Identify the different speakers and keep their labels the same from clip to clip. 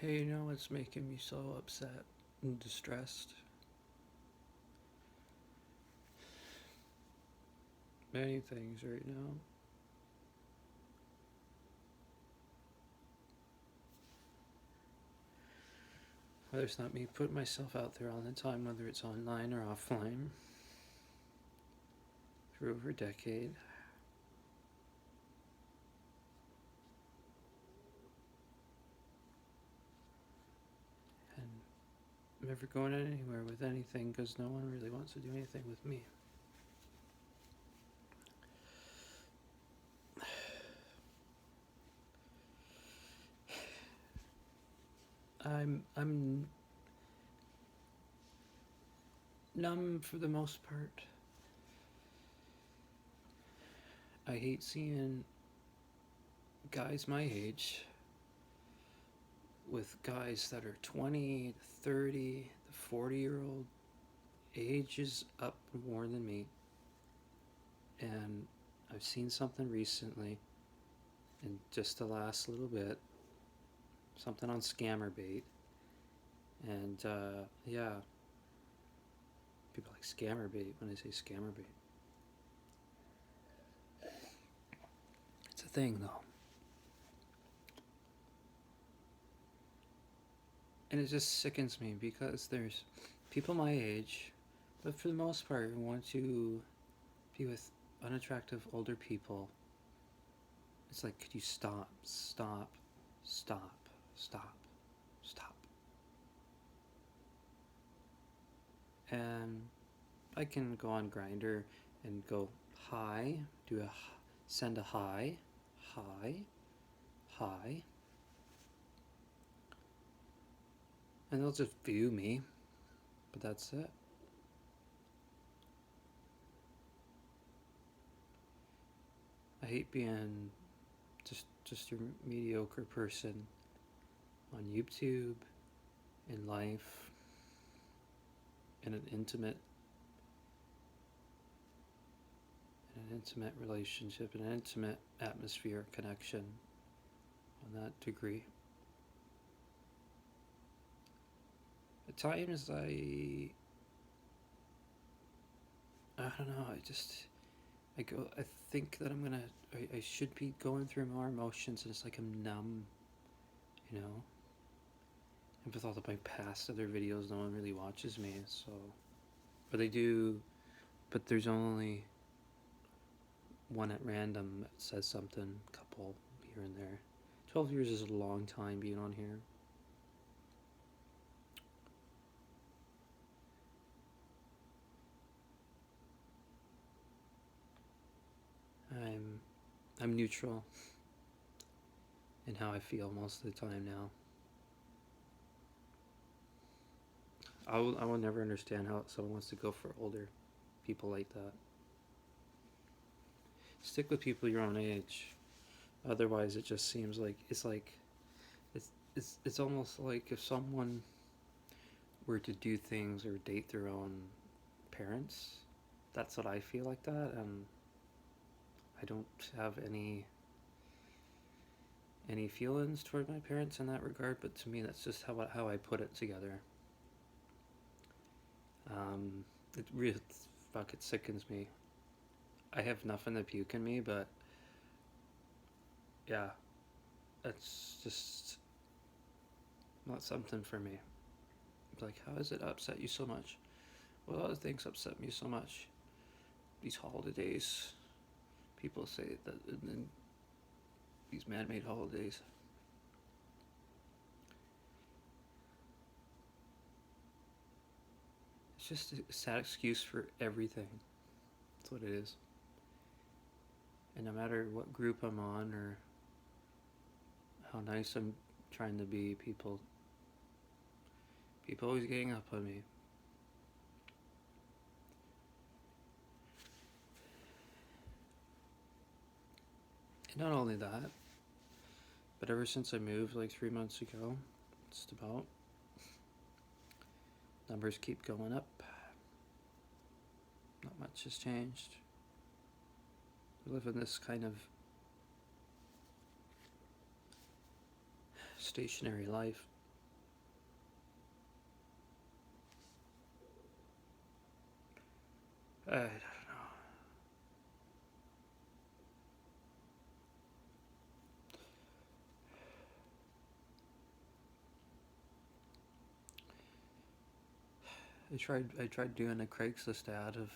Speaker 1: Hey, you know what's making me so upset and distressed? Many things right now. Whether it's not me putting myself out there all the time, whether it's online or offline, for over a decade. And I'm never going anywhere with anything because no one really wants to do anything with me. I'm numb for the most part. I hate seeing guys my age with guys that are 20, 30, the 40-year-old age is up more than me. And I've seen something recently in just the last little bit, something on scammer bait. And yeah, people like scammer bait when I say scammer bait. It's a thing though. And it just sickens me because there's people my age, but for the most part, who want to be with unattractive older people. It's like, could you stop, stop, stop, stop, stop? And I can go on Grinder and go hi, send a hi, hi, hi, and they'll just view me, but that's it. I hate being just your mediocre person on YouTube, in life, in an intimate relationship, an intimate atmosphere connection on that degree. At times I don't know, I think that I should be going through more emotions, and it's like I'm numb, you know? And with all of my past other videos, no one really watches me, so. But they do, but there's only one at random that says something, couple here and there. 12 years is a long time being on here. I'm I'm neutral in how I feel most of the time now. I will never understand how someone wants to go for older people like that. Stick with people your own age. Otherwise, it just seems like it's almost like if someone were to do things or date their own parents. That's what I feel like that, and I don't have any feelings toward my parents in that regard. But to me, that's just how I put it together. It really it sickens me. I have nothing to puke in me, but yeah, it's just not something for me. Like, how does it upset you so much? Well, other things upset me so much. These holidays, people say that, and then these man-made holidays. It's just a sad excuse for everything. That's what it is. And no matter what group I'm on or how nice I'm trying to be, people always gang up on me. And not only that, but ever since I moved like 3 months ago, just about, numbers keep going up. Not much has changed. We live in this kind of stationary life. I don't know. I tried doing a Craigslist ad of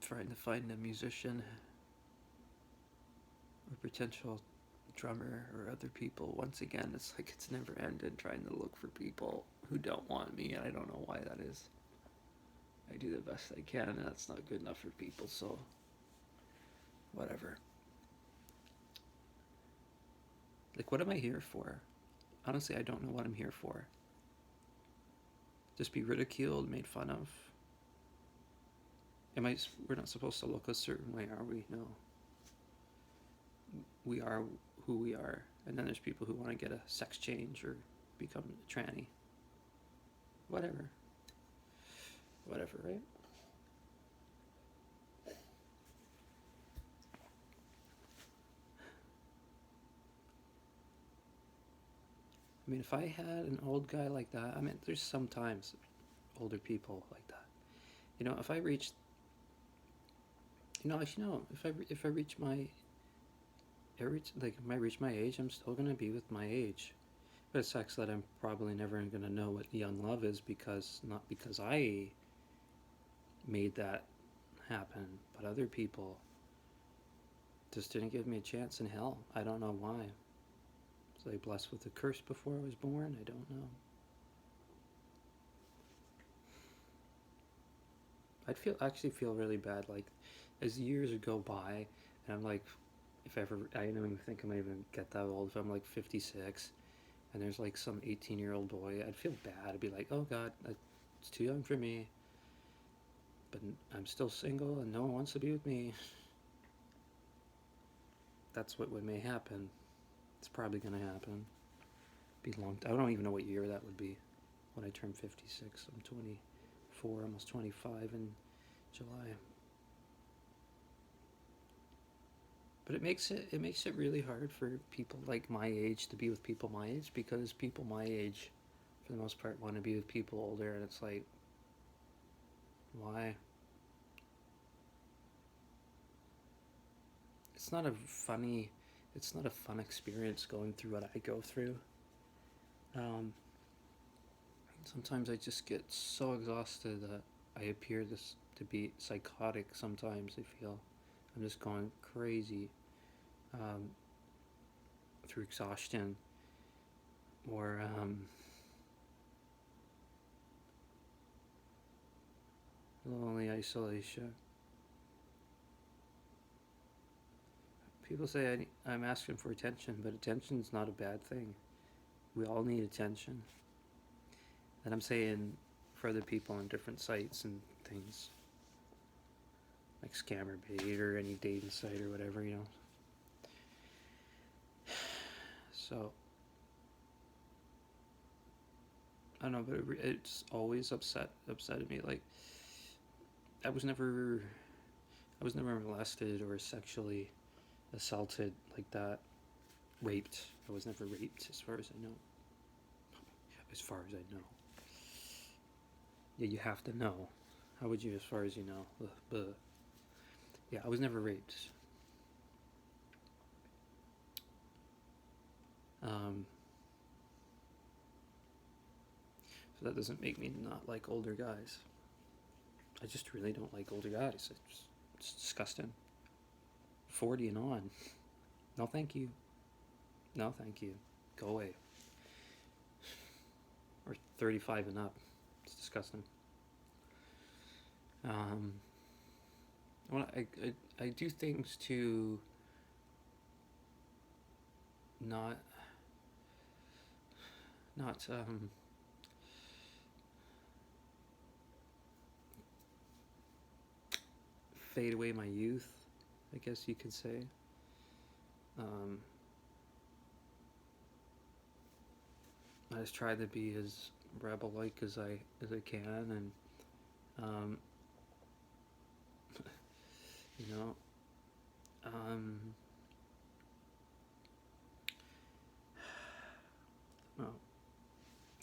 Speaker 1: trying to find a musician or potential drummer or other people. Once again, it's like it's never ended trying to look for people who don't want me, and I don't know why that is. I do the best I can, and that's not good enough for people, so whatever. Like, what am I here for? Honestly, I don't know what I'm here for. Just be ridiculed, made fun of? Am I? We're not supposed to look a certain way, are we? No. We are who we are. And then there's people who want to get a sex change or become a tranny. Whatever. Whatever, right? I mean, if I had an old guy like that, I mean, there's sometimes older people like that. If I reach, actually, no, if I reach my, if I reach my age, I'm still gonna be with my age. But it sucks that I'm probably never gonna know what young love is because not because I made that happen, but other people just didn't give me a chance in hell. I don't know why. Was I blessed with a curse before I was born? I don't know. Actually feel really bad. Like as years go by, and I'm like, if ever I don't even think I might even get that old. If I'm like 56, and there's like some 18-year-old boy, I'd feel bad. I'd be like, oh God, it's too young for me. But I'm still single, and no one wants to be with me. That's what may happen. It's probably gonna happen. Be long. I don't even know what year that would be. When I turn 56, I'm 24, almost 25 in July. But it makes it really hard for people like my age to be with people my age because people my age, for the most part, want to be with people older, and it's like, why? It's not a funny, it's not a fun experience going through what I go through. Um, Sometimes I just get so exhausted that I appear to be psychotic. Sometimes I feel I'm just going crazy um, through exhaustion or lonely isolation. People say I'm asking for attention, but attention's not a bad thing. We all need attention. And I'm saying for other people on different sites and things, like Scammer Bait or any dating site or whatever. So, I don't know, but it's always upsetted me. Like, I was never, I was never molested or sexually assaulted like that. Raped. I was never raped, as far as I know. As far as I know. Yeah, you have to know. How would you, as far as you know? But yeah, I was never raped. Um, so that doesn't make me not like older guys. I just really don't like older guys. It's disgusting. 40 and on. No, thank you. No, thank you. Go away. Or 35 and up. It's disgusting. Um, I do things to not not fade away my youth, I guess you could say. Um, I just try to be as rebel-like as I can, and um, you know, um, well,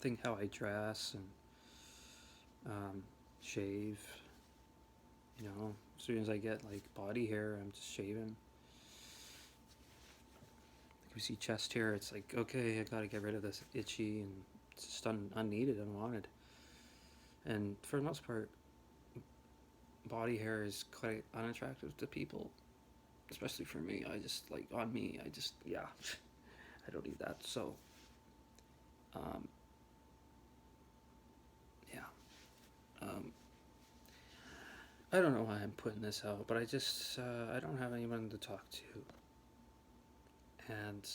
Speaker 1: think how I dress and shave. You know, as soon as I get like body hair, I'm just shaving. Like we see chest hair, it's like, okay, I gotta get rid of this itchy and it's just unneeded, unwanted. And for the most part, body hair is quite unattractive to people, especially for me. I just like on me. I just yeah, I don't need that. So, um, yeah, um, I don't know why I'm putting this out, but I don't have anyone to talk to, and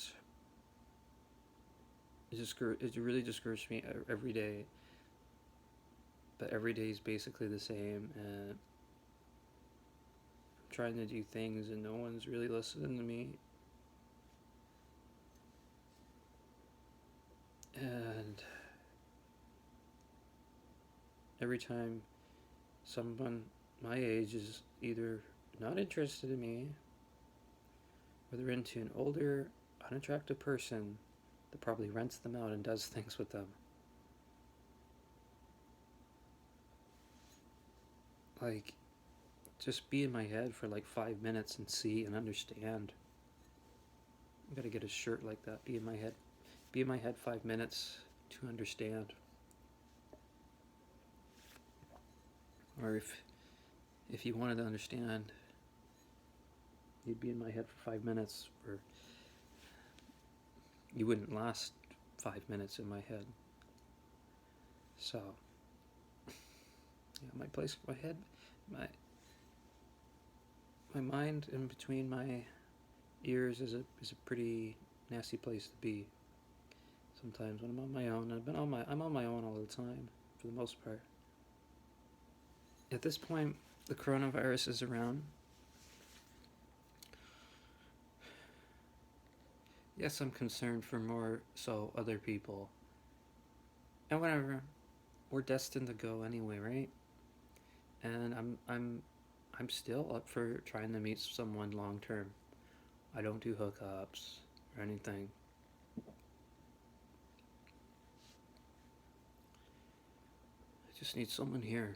Speaker 1: it really discourages me every day. But every day is basically the same, and I'm trying to do things, and no one's really listening to me. And every time someone my age is either not interested in me or they're into an older, unattractive person that probably rents them out and does things with them. Like, just be in my head for like 5 minutes and see and understand. I gotta get a shirt like that. Be in my head. Be in my head 5 minutes to understand. Or if you wanted to understand, you'd be in my head for 5 minutes, or you wouldn't last 5 minutes in my head. So, yeah, my head, my my mind in between my ears is a pretty nasty place to be. Sometimes when I'm on my own, I'm on my own all the time for the most part. At this point, the coronavirus is around. Yes, I'm concerned for more so other people. And whatever, we're destined to go anyway, right? And I'm still up for trying to meet someone long term. I don't do hookups or anything. I just need someone here.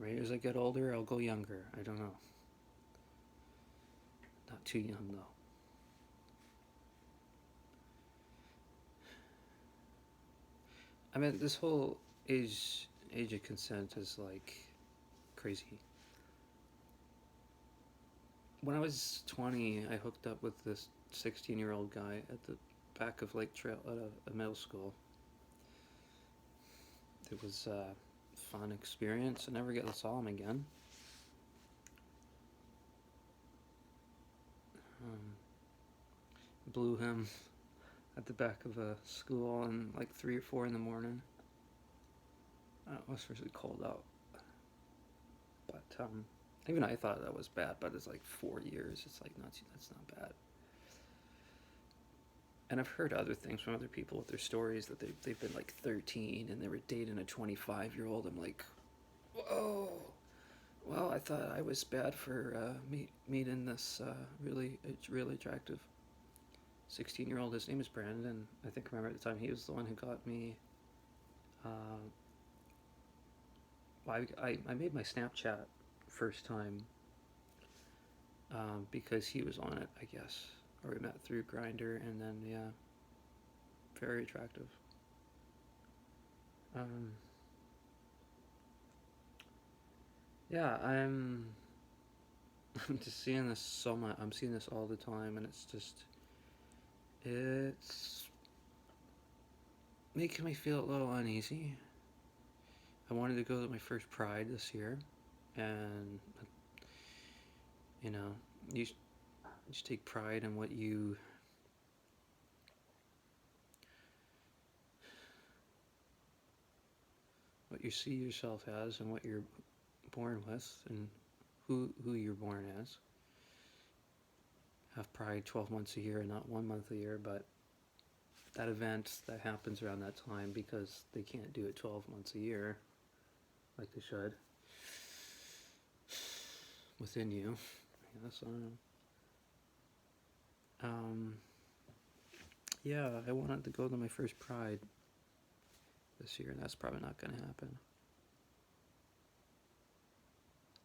Speaker 1: Maybe as I get older, I'll go younger. I don't know. Not too young though. I mean, this whole age of consent is like crazy. When I was 20, I hooked up with this 16-year-old guy at the back of Lake Trail at a middle school. It was a fun experience. I never saw him again. Um, Blew him at the back of a school in like 3 or 4 in the morning. It was really cold out, but even I thought that was bad. But it's like 4 years. It's like not that's not bad. And I've heard other things from other people with their stories that they've been like 13 and they were dating a 25-year-old. I'm like, whoa. Well, I thought I was bad for meeting this really attractive 16-year-old. His name is Brandon. I think I remember at the time he was the one who got me. Well, I made my Snapchat first time because he was on it, I guess. Or we met through Grindr, and then, yeah, very attractive. Um, yeah, I'm just seeing this so much. I'm seeing this all the time, and it's making me feel a little uneasy. I wanted to go to my first Pride this year, and you know, you just take pride in what you see yourself as and what you're born with and who you're born as. Have Pride 12 months a year and not 1 month a year, but that event that happens around that time because they can't do it 12 months a year like they should within you. I guess I don't know. Um, yeah, I wanted to go to my first Pride, this year, and that's probably not going to happen.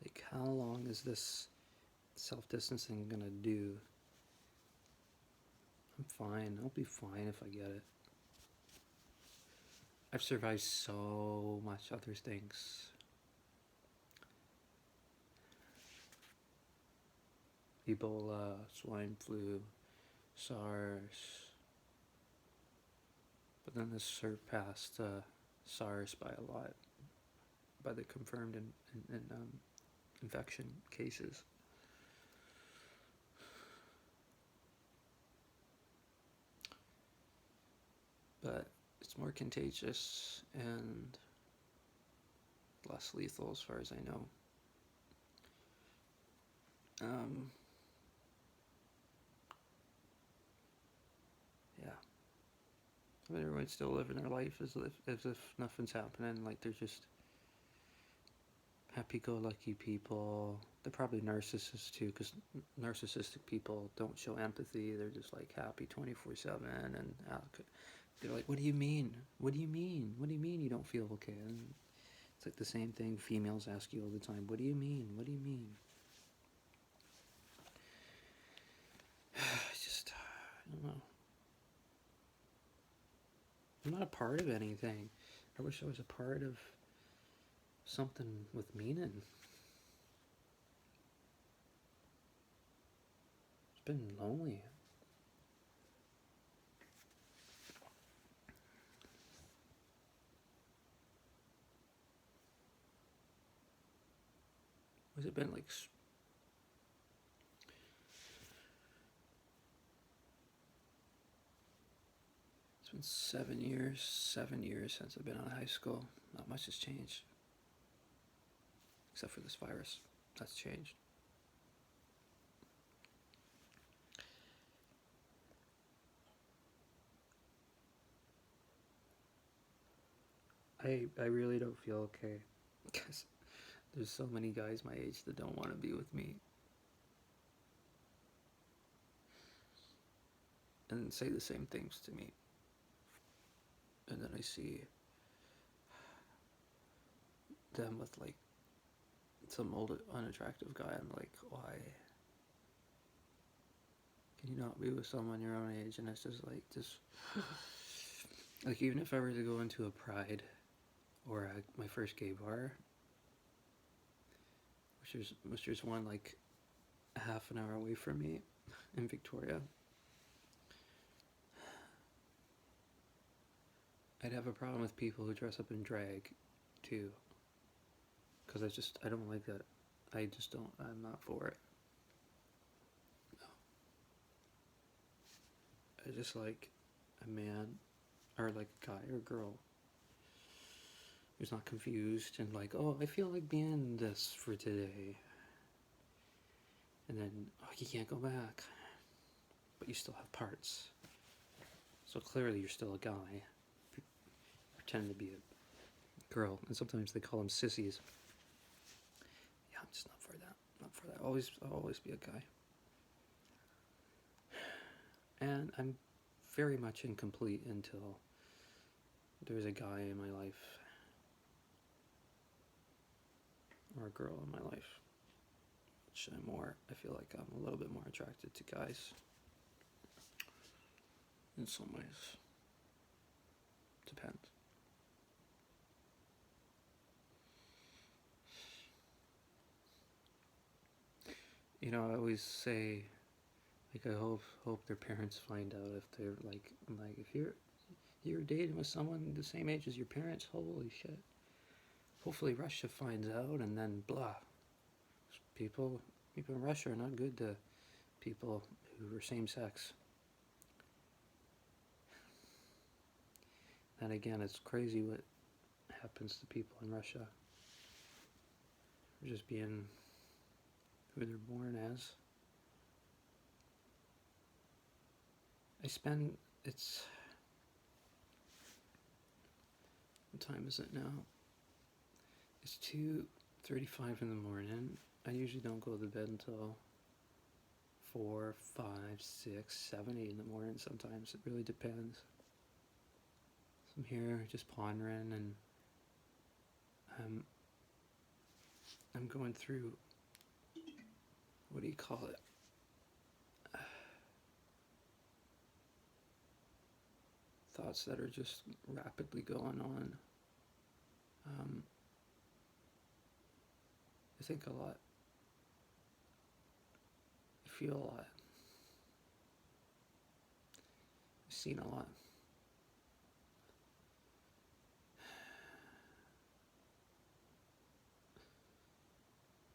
Speaker 1: Like, how long is this self-distancing going to do? I'm fine. I'll be fine if I get it. I've survived so much other things. Ebola, swine flu, SARS. But then this surpassed SARS by a lot, by the confirmed infection cases. But it's more contagious and less lethal as far as I know. Yeah. I mean, everyone's still living their life as if nothing's happening. Like, they're just happy-go-lucky people. They're probably narcissists too, because narcissistic people don't show empathy. They're just like happy 24/7, and they're like, "What do you mean? What do you mean? What do you mean you don't feel okay?" And it's like the same thing females ask you all the time. What do you mean? What do you mean? I don't know. I'm not a part of anything. I wish I was a part of something with meaning. It's been lonely. What's it been like? It's been 7 years. 7 years since I've been out of high school. Not much has changed. Except for this virus. That's changed. I really don't feel okay. Because there's so many guys my age that don't want to be with me. And say the same things to me. And then I see them with like some old unattractive guy. I'm like, why? Can you not be with someone your own age? And it's just like even if I were to go into a Pride or my first gay bar, which is one like a half an hour away from me in Victoria, I'd have a problem with people who dress up in drag too, because I don't like that. I'm not for it. No. I just like a man, or like a guy or girl who's not confused and like, oh, I feel like being this for today. And then, oh, you can't go back. But you still have parts. So clearly you're still a guy. Pretending to be a girl. And sometimes they call them sissies. Yeah, I'm just not for that. Not for that. I'll always be a guy. And I'm very much incomplete until there's a guy in my life. Or a girl in my life. Which I feel like I'm a little bit more attracted to guys. In some ways. Depends. You know, I always say, like, I hope their parents find out if they're like if you're dating with someone the same age as your parents, holy shit. Hopefully Russia finds out, and then blah. People in Russia are not good to people who are same sex. And again, it's crazy what happens to people in Russia for just being who they're born as. What time is it now? It's 2:35 in the morning. I usually don't go to bed until 4, 5, 6, 7, 8 in the morning sometimes. It really depends. I'm here just pondering, and I'm I'm going through, what do you call it? Thoughts that are just rapidly going on. Um, I think a lot. I feel a lot. I've seen a lot.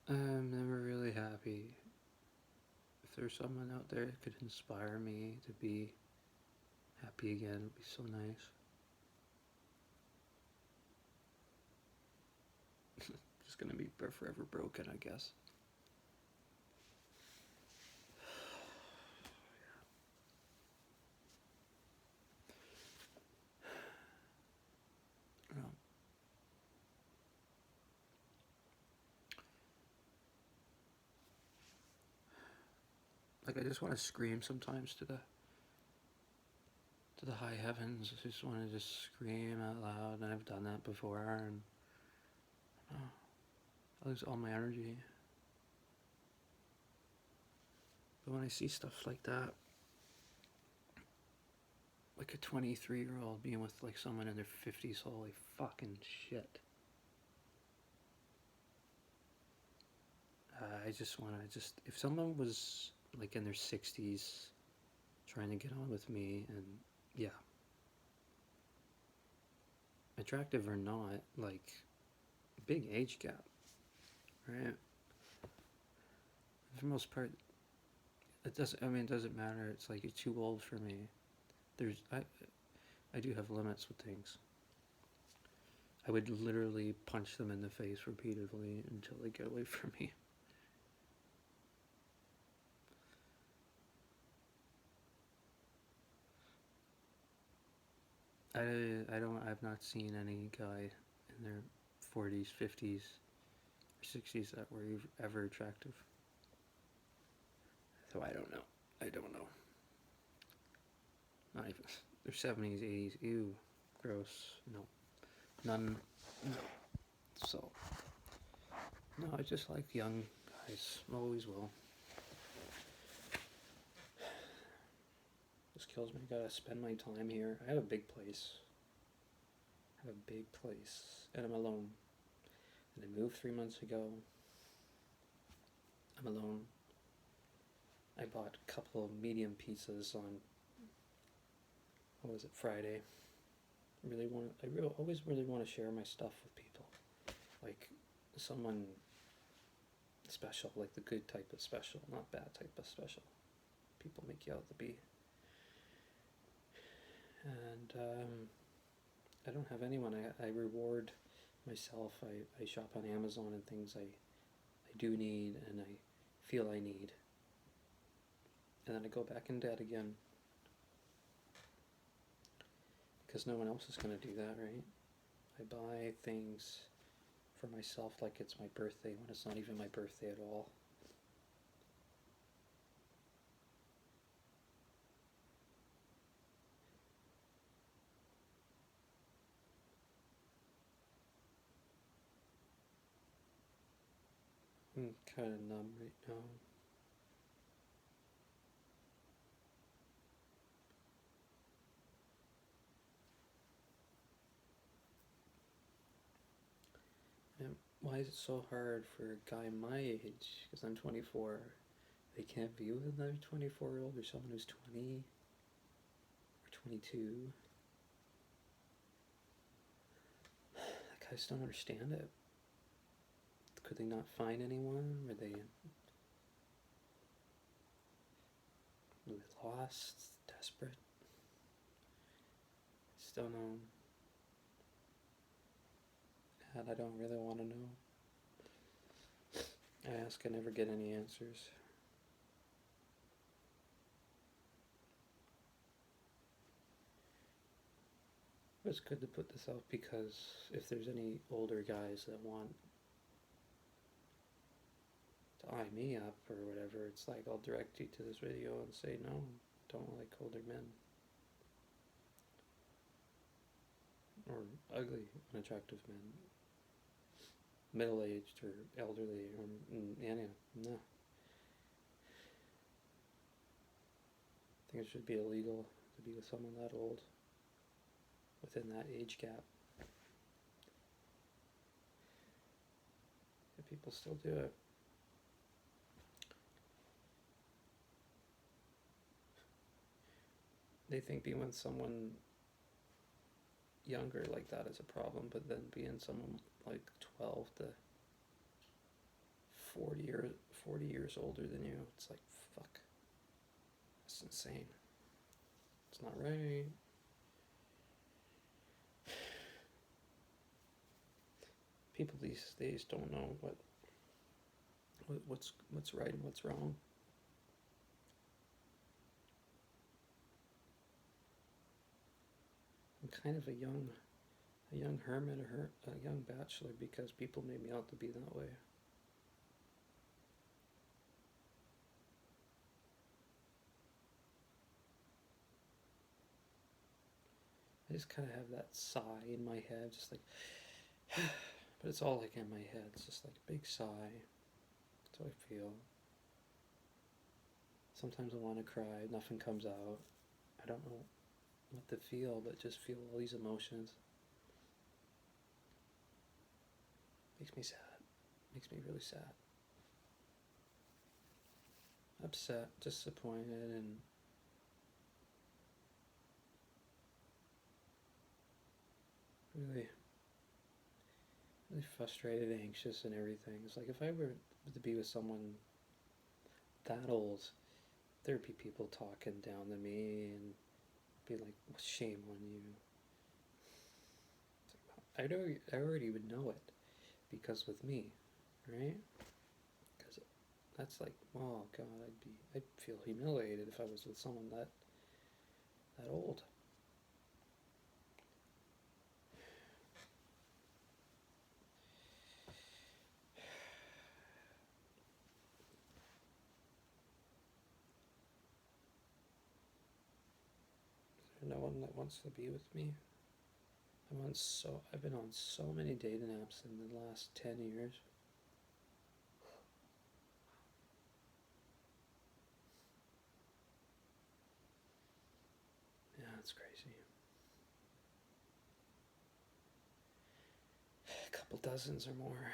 Speaker 1: I'm never really happy. If there's someone out there that could inspire me to be happy again, it would be so nice. Just gonna be forever broken, I guess. You know, like I just want to scream sometimes to the high heavens. I just want to just scream out loud, and I've done that before, and I lose all my energy. But when I see stuff like that, like a 23-year-old being with like someone in their 50s, holy fucking shit. I just want to just, if someone was like in their 60s trying to get on with me, and yeah, attractive or not, like big age gap, right? For the most part, it doesn't. I mean, it doesn't matter. It's like you're too old for me. I do have limits with things. I would literally punch them in the face repeatedly until they get away from me. I've not seen any guy in their 40s, 50s, or 60s that were ever attractive. So I don't know. I don't know. Not even their 70s, 80s. Ew, gross. No, none. No. So no, I just like young guys. Always will. This kills me. I gotta spend my time here. I have a big place. I have a big place, and I'm alone. And I moved 3 months ago. I'm alone. I bought a couple of medium pizzas on, what was it, Friday. Always really want to share my stuff with people, like someone special, like the good type of special, not bad type of special. People make you out to be, and I don't have anyone. I reward myself. I shop on Amazon and things I do need and I feel I need, and then I go back in debt again because no one else is going to do that, right? I buy things for myself like it's my birthday when it's not even my birthday at all. I'm kind of numb right now. And why is it so hard for a guy my age, because I'm 24, they can't be with another 24-year-old or someone who's 20 or 22? Like, I just don't understand it. Could they not find anyone? Were they lost, desperate? Still know. And I don't really want to know. I ask, I never get any answers. But it's good to put this out because if there's any older guys that want to eye me up or whatever, it's like I'll direct you to this video and say no, don't like older men. or ugly, unattractive men, middle-aged or elderly, or no. I think it should be illegal to be with someone that old within that age gap. If people still do it. They think being with someone younger like that is a problem, but then being someone like 12 to 40 years older than you, it's like, fuck. That's insane. It's not right. People these days don't know what's right and what's wrong. I'm kind of a young hermit, a young bachelor, because people made me out to be that way. I just kind of have that sigh in my head, just like, but it's all like in my head. It's just like a big sigh. That's how I feel. Sometimes I want to cry, nothing comes out. I don't know what to feel, but just feel all these emotions. Makes me sad. Makes me really sad. Upset, disappointed, and really frustrated, anxious, and everything. It's like if I were to be with someone that old, there'd be people talking down to me and be like, shame on you. I already would know it, because with me, right? Because that's like, oh god, I'd feel humiliated if I was with someone that old. No one that wants to be with me. I've been on so many dating apps in the last 10 years. Yeah, it's crazy. A couple dozens or more.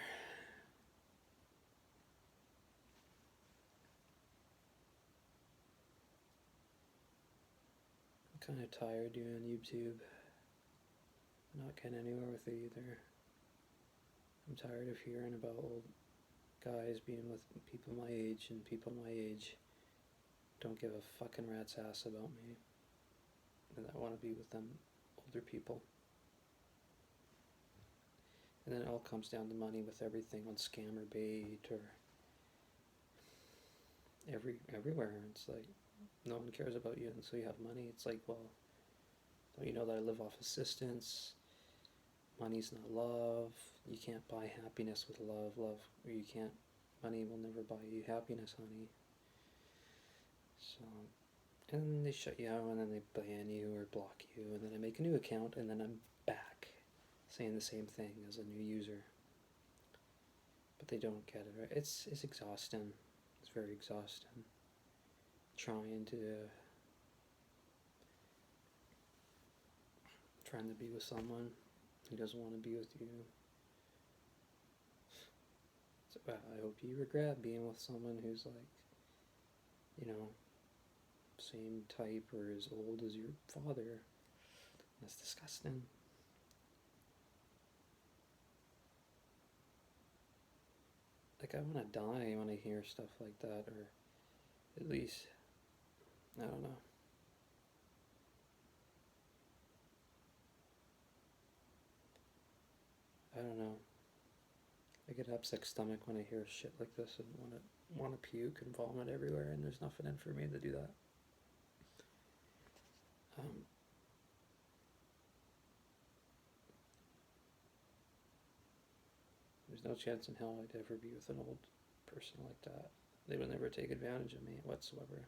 Speaker 1: I'm kind of tired doing YouTube. Not getting anywhere with it either. I'm tired of hearing about old guys being with people my age, and people my age don't give a fucking rat's ass about me. And I want to be with them older people. And then it all comes down to money with everything on Scammer Bait or everywhere. It's like, no one cares about you until you have money. It's like, well, don't you know that I live off assistance? Money's not love. You can't buy happiness with love. Or you can't, money will never buy you happiness, honey. So, and then they shut you out, and then they ban you or block you, and then I make a new account, and then I'm back saying the same thing as a new user. But they don't get it, right? It's exhausting. It's very exhausting. Trying to be with someone who doesn't want to be with you. So, I hope you regret being with someone who's like, same type or as old as your father. That's disgusting. Like, I want to die when I hear stuff like that, or at least, I don't know. I don't know. I get upset stomach when I hear shit like this and want to puke and vomit everywhere, and there's nothing in for me to do that. There's no chance in hell I'd ever be with an old person like that. They would never take advantage of me whatsoever.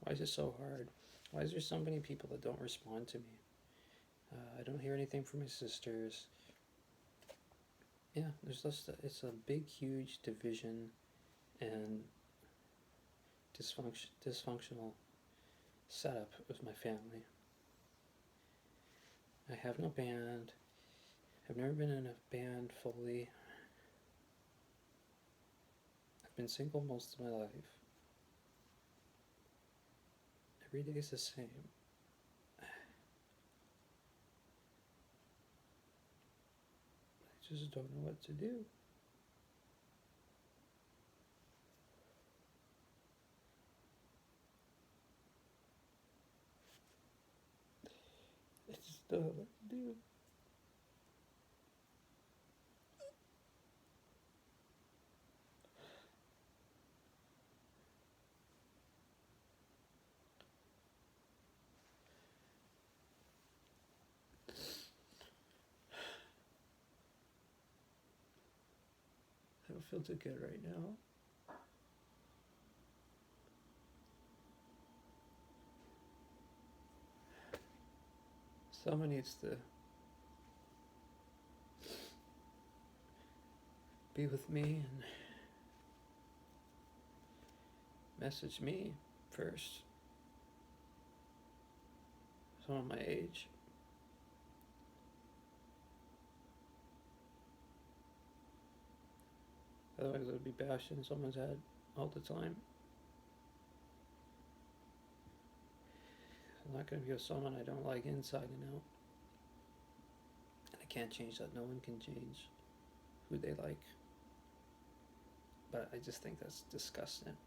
Speaker 1: Why is it so hard? Why is there so many people that don't respond to me? I don't hear anything from my sisters. Yeah, there's just it's a big, huge division and dysfunctional setup with my family. I have no band. I've never been in a band fully. I've been single most of my life. Every day is the same. I just don't know what to do. I just don't know what to do. I don't feel too good right now. Someone needs to be with me and message me first. Someone my age. Otherwise, I would be bashing someone's head all the time. I'm not going to be with someone I don't like inside and out. And I can't change that. No one can change who they like. But I just think that's disgusting.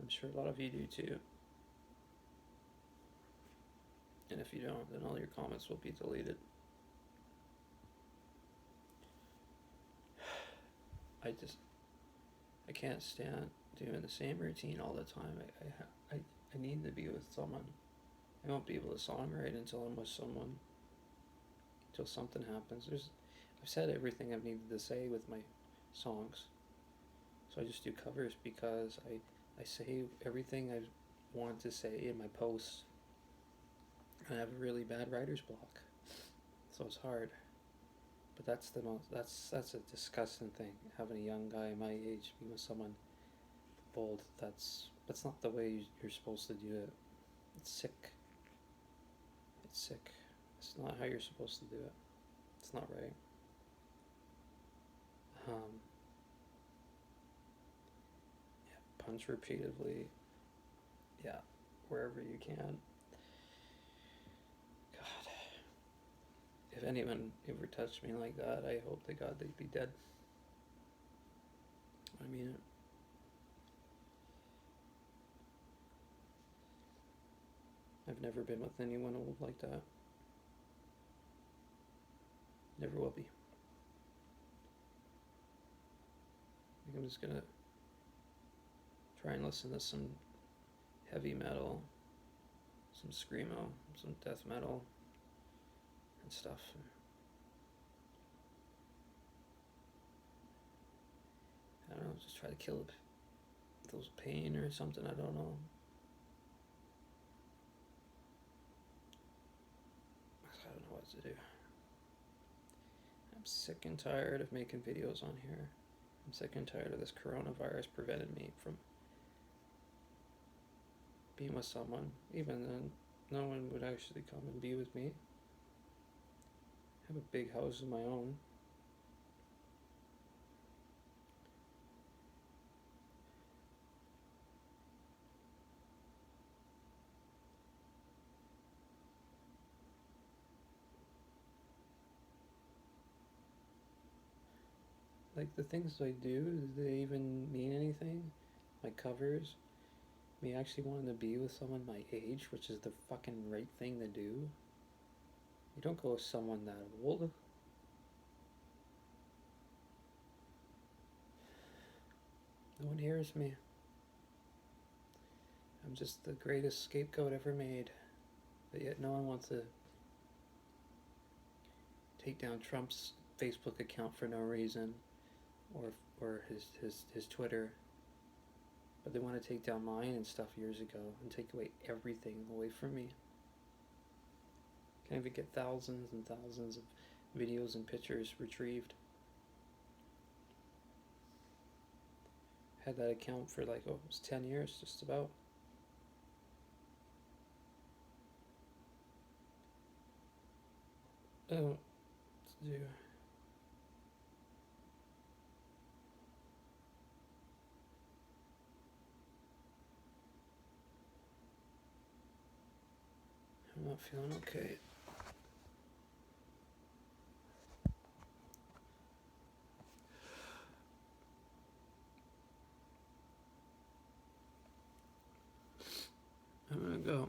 Speaker 1: I'm sure a lot of you do too. And if you don't, then all your comments will be deleted. I can't stand doing the same routine all the time. I need to be with someone. I won't be able to songwrite until I'm with someone. Until something happens. I've said everything I've needed to say with my songs. So I just do covers because I say everything I want to say in my posts. I have a really bad writer's block. So it's hard. But that's a disgusting thing. Having a young guy my age be with someone bold, that's not the way you're supposed to do it. It's sick. It's sick. It's not how you're supposed to do it. It's not right. Yeah, punch repeatedly. Yeah, wherever you can. God, if anyone ever touched me like that, I hope to God they'd be dead. I mean it. I've never been with anyone old like that. Never will be. I think I'm just gonna try and listen to some heavy metal, some screamo, some death metal, and stuff. I don't know, just try to kill those pain or something. I don't know. I don't know what to do. I'm sick and tired of making videos on here. I'm sick and tired of this coronavirus preventing me from being with someone. Even then, no one would actually come and be with me. I have a big house of my own. Like, the things I do they even mean anything? My covers, me actually wanting to be with someone my age, which is the fucking right thing to do. You don't go with someone that old. No one hears me. I'm just the greatest scapegoat ever made. But yet no one wants to take down Trump's Facebook account for no reason, or his Twitter. But they want to take down mine and stuff years ago and take away everything away from me. Can't even get thousands and thousands of videos and pictures retrieved. Had that account for like, it was 10 years, just about. Oh, let's do. I'm not feeling okay. I'm gonna go.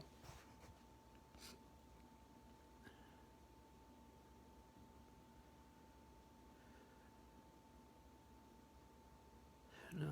Speaker 1: No.